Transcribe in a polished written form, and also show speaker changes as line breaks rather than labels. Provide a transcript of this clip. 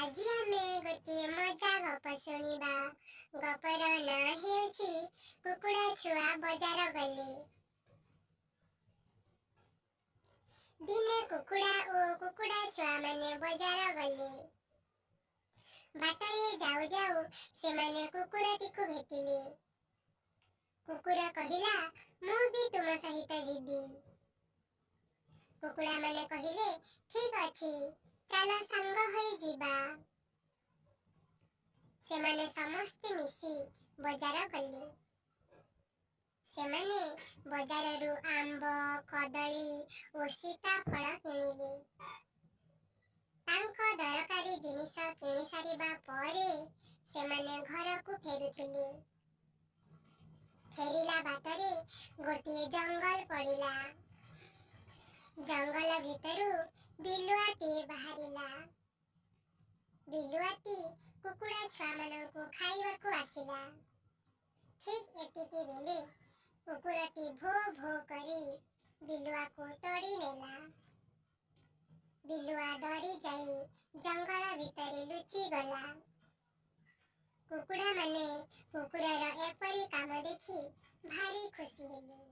ଆଜି ଆମେ ଗୋଟିଏ ମଜା ଗପ ଶୁଣିବା। ଗପର ନାଁ ହେଉଛି କୁକୁଡ଼ା ଛୁଆ ବଜାର ଗଲେ। ଦିନେ କୁକୁଡ଼ା ଓ କୁକୁଡ଼ା ଛୁଆମାନେ ବଜାର ଗଲେ। ବାଟରେ ଯାଉ ଯାଉ ସେମାନେ କୁକୁରଟିକୁ ଭେଟିଲେ। କୁକୁର କହିଲା, ମୁଁ ବି ତୁମ ସହିତ ଯିବି। କୁକୁଡ଼ାମାନେ କହିଲେ, ଠିକ୍ ଅଛି, ଚାଲ ସାଙ୍ଗ ହୋଇ ଯିବା। ସେମାନେ ସମସ୍ତେ ମିଶି ବଜାର ଗଲେ। ସେମାନେ ବଜାରରୁ ଆମ୍ବ, କଦଳୀ ଓ ସୀତାଫଳ କିଣିଲେ। ତାଙ୍କ ଦରକାରୀ ଜିନିଷ କିଣି ସାରିବା ପରେ ସେମାନେ ଘରକୁ ଫେରୁଥିଲେ। ଫେରିଲା ବାଟରେ ଗୋଟିଏ ଜଙ୍ଗଲ ପଡ଼ିଲା। ଜଙ୍ଗଲ ଭିତରୁ ବିଲୁଆଟିଏ ବାହାରିଲା। ବିଲୁଆଟି କୁକୁଡ଼ା ଛୁଆମାନଙ୍କୁ ଖାଇବାକୁ ଆସିଲା। ଠିକ୍ ଏତିକି ବେଳେ କୁକୁରଟି ଭୋ ଭୋ କରି ବିଲୁଆକୁ ତଡ଼ି ନେଲା। ବିଲୁଆ ଡରି ଯାଇ ଜଙ୍ଗଲ ଭିତରେ ଲୁଚିଗଲା। କୁକୁଡ଼ାମାନେ କୁକୁରର ଏପରି କାମ ଦେଖି ଭାରି ଖୁସି ହେଲେ।